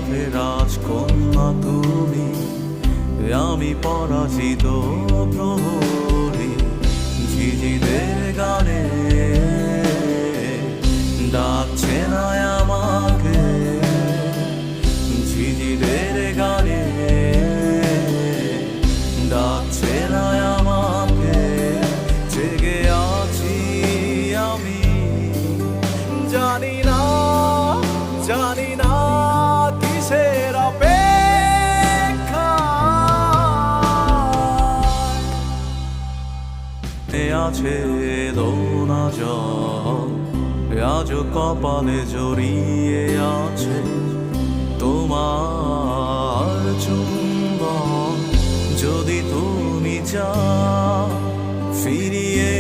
পথে রাজকন্যা তুমি, আমি পরাজিত প্রহরী। ঝিঝিদের গানে ডাকছে না আমাকে, ঝিঝিদের গানে ডাকছে না আমাকে। জেগে আছি আমি, জানি না জানি না কিসের অপেক্ষা। আছে দোনা জল, আজ কপালে জড়িয়ে আছে তোমার চুম্বন। যদি তুমি চাও ফিরিয়ে